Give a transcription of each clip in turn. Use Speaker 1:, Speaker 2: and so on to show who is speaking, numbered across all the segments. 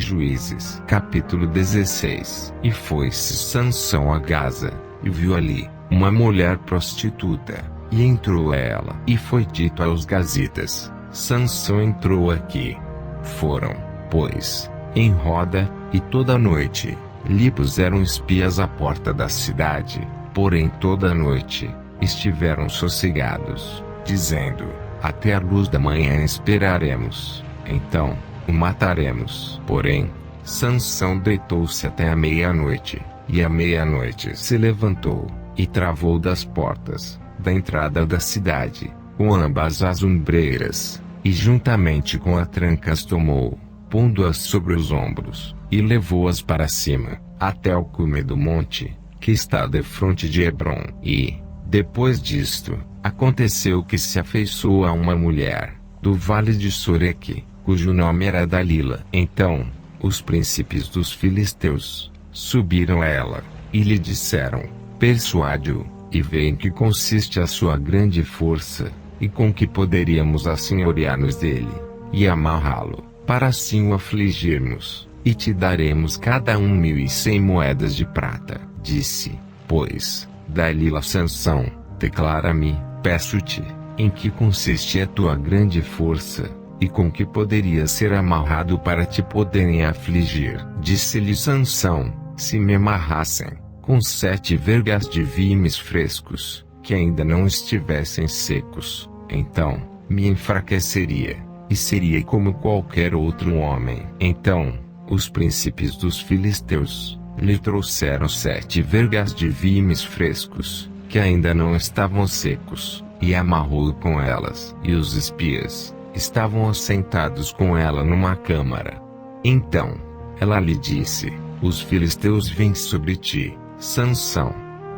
Speaker 1: Juízes, capítulo 16. E foi-se Sansão a Gaza, e viu ali uma mulher prostituta, e entrou ela. E foi dito aos gazitas: Sansão entrou aqui. Foram, pois, em roda, e toda a noite lhe puseram espias à porta da cidade, porém toda a noite estiveram sossegados, dizendo: até a luz da manhã esperaremos, então o mataremos. Porém, Sansão deitou-se até a meia-noite, e à meia-noite se levantou, e travou das portas da entrada da cidade, com ambas as ombreiras, e juntamente com as trancas tomou, pondo-as sobre os ombros, e levou-as para cima, até o cume do monte, que está defronte de Hebrom. E, depois disto, aconteceu que se afeiçoou a uma mulher, do vale de Soreque, cujo nome era Dalila. Então, os príncipes dos filisteus subiram a ela, e lhe disseram: persuade-o, e vê em que consiste a sua grande força, e com que poderíamos assenhorear-nos dele, e amarrá-lo, para assim o afligirmos, e te daremos cada 1.100 moedas de prata. Disse, pois, Dalila a Sansão: declara-me, peço-te, em que consiste a tua grande força, e com que poderia ser amarrado para te poderem afligir. Disse-lhe Sansão: se me amarrassem com 7 vergas de vimes frescos, que ainda não estivessem secos, então me enfraqueceria, e seria como qualquer outro homem. Então, os príncipes dos filisteus lhe trouxeram 7 vergas de vimes frescos, que ainda não estavam secos, e amarrou-o com elas. E os espias estavam assentados com ela numa câmara. Então, ela lhe disse: os filisteus vêm sobre ti, Sansão.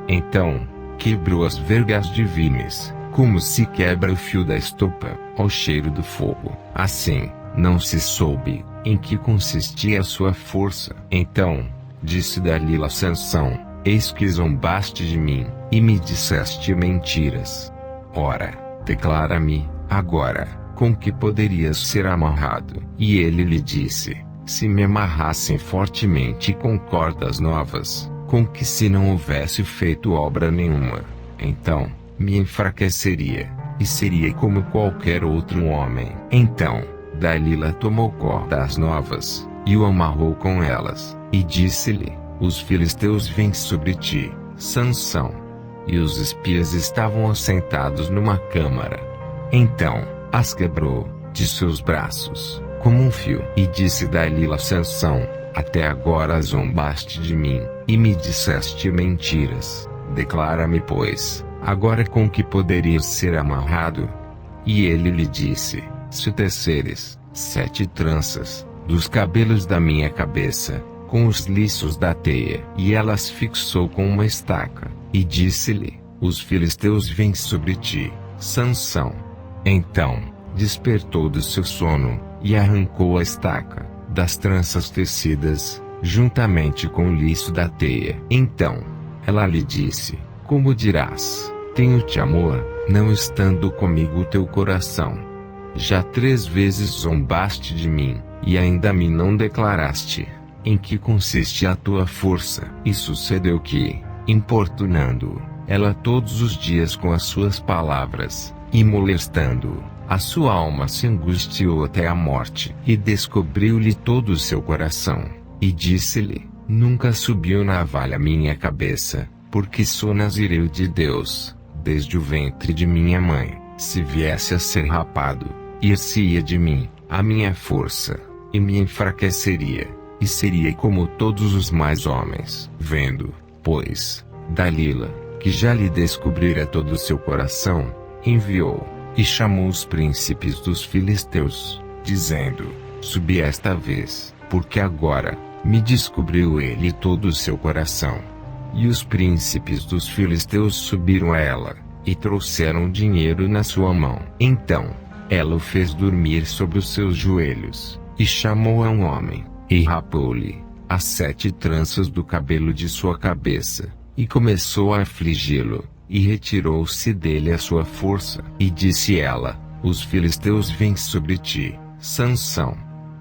Speaker 1: Então, quebrou as vergas de vimes, como se quebra o fio da estopa, ao cheiro do fogo. Assim, não se soube em que consistia a sua força. Então, disse Dalila a Sansão: eis que zombaste de mim, e me disseste mentiras. Ora, declara-me, agora, com que poderias ser amarrado? E ele lhe disse: se me amarrassem fortemente com cordas novas, com que se não houvesse feito obra nenhuma, então me enfraqueceria, e seria como qualquer outro homem. Então, Dalila tomou cordas novas, e o amarrou com elas, e disse-lhe: os filisteus vêm sobre ti, Sansão. E os espias estavam assentados numa câmara. Então, as quebrou de seus braços, como um fio. E disse Dalila a Sansão: até agora zombaste de mim, e me disseste mentiras. Declara-me, pois, agora com que poderias ser amarrado? E ele lhe disse: se teceres 7 tranças dos cabelos da minha cabeça, com os liços da teia. E ela as fixou com uma estaca. E disse-lhe: os filisteus vêm sobre ti, Sansão. Então, despertou do seu sono, e arrancou a estaca das tranças tecidas, juntamente com o liço da teia. Então, ela lhe disse: como dirás, tenho-te amor, não estando comigo o teu coração? Já 3 vezes zombaste de mim, e ainda me não declaraste em que consiste a tua força. E sucedeu que, importunando-o, ela todos os dias com as suas palavras, e molestando-o, a sua alma se angustiou até a morte. E descobriu-lhe todo o seu coração, e disse-lhe: nunca subiu navalha minha cabeça, porque sou nazireu de Deus, desde o ventre de minha mãe. Se viesse a ser rapado, ir-se-ia de mim a minha força, e me enfraqueceria, e seria como todos os mais homens. Vendo, pois, Dalila, que já lhe descobrira todo o seu coração, enviou, e chamou os príncipes dos filisteus, dizendo: subi esta vez, porque agora me descobriu ele todo o seu coração. E os príncipes dos filisteus subiram a ela, e trouxeram dinheiro na sua mão. Então, ela o fez dormir sobre os seus joelhos, e chamou a um homem, e rapou-lhe as 7 tranças do cabelo de sua cabeça, e começou a afligi-lo, e retirou-se dele a sua força. E disse ela: os filisteus vêm sobre ti, Sansão.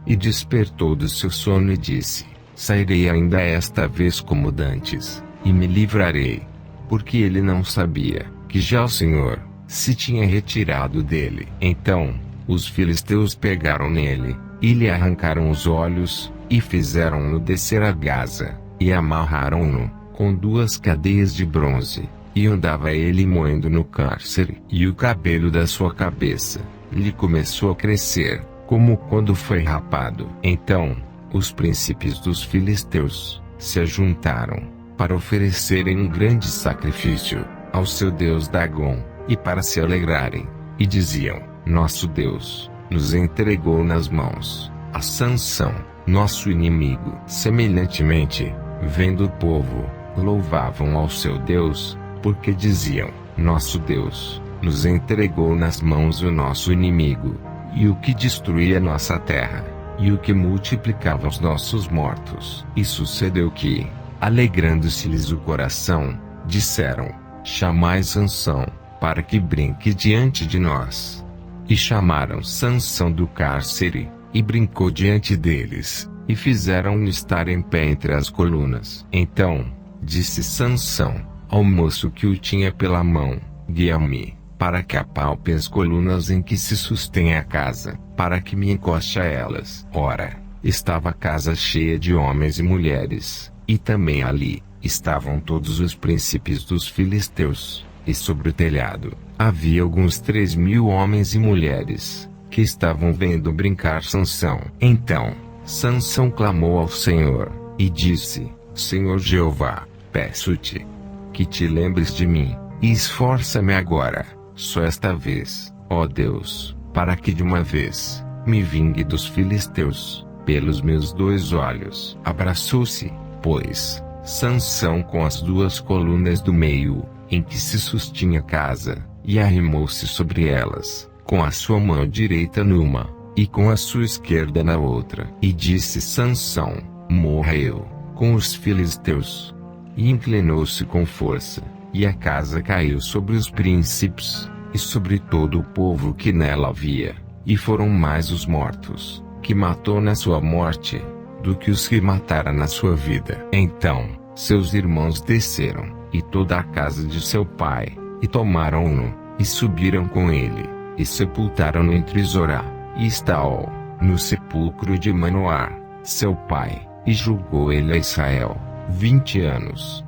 Speaker 1: e despertou do seu sono e disse: sairei ainda esta vez como dantes, e me livrarei. Porque ele não sabia que já o Senhor se tinha retirado dele. Então, os filisteus pegaram nele, e lhe arrancaram os olhos, e fizeram-no descer a Gaza, e amarraram-no com 2 cadeias de bronze, e andava ele moendo no cárcere. E o cabelo da sua cabeça lhe começou a crescer, como quando foi rapado. Então, os príncipes dos filisteus se ajuntaram para oferecerem um grande sacrifício ao seu deus Dagom, e para se alegrarem, e diziam: nosso Deus nos entregou nas mãos a Sansão, nosso inimigo. Semelhantemente, vendo o povo, louvavam ao seu Deus, porque diziam: nosso Deus nos entregou nas mãos o nosso inimigo, e o que destruía nossa terra, e o que multiplicava os nossos mortos. E sucedeu que, alegrando-se-lhes o coração, disseram: chamai Sansão, para que brinque diante de nós. E chamaram Sansão do cárcere, e brincou diante deles, e fizeram-no estar em pé entre as colunas. Então, disse Sansão ao moço que o tinha pela mão: guia-me, para que apalpe as colunas em que se sustém a casa, para que me encoste a elas. Ora, estava a casa cheia de homens e mulheres, e também ali estavam todos os príncipes dos filisteus, e sobre o telhado havia alguns 3.000 homens e mulheres, que estavam vendo brincar Sansão. Então, Sansão clamou ao Senhor, e disse: Senhor Jeová, peço-te que te lembres de mim, e esforça-me agora, só esta vez, ó Deus, para que de uma vez me vingue dos filisteus, pelos meus 2 olhos. Abraçou-se, pois, Sansão com as 2 colunas do meio, em que se sustinha a casa, e arrimou-se sobre elas, com a sua mão direita numa, e com a sua esquerda na outra. E disse Sansão: morra eu com os filisteus. E inclinou-se com força, e a casa caiu sobre os príncipes, e sobre todo o povo que nela havia, e foram mais os mortos, que matou na sua morte, do que os que matara na sua vida. Então, seus irmãos desceram, e toda a casa de seu pai, e tomaram-no, e subiram com ele, e sepultaram-no entre Zorá e Estaol, no sepulcro de Manoá, seu pai, e julgou ele a Israel 20 anos.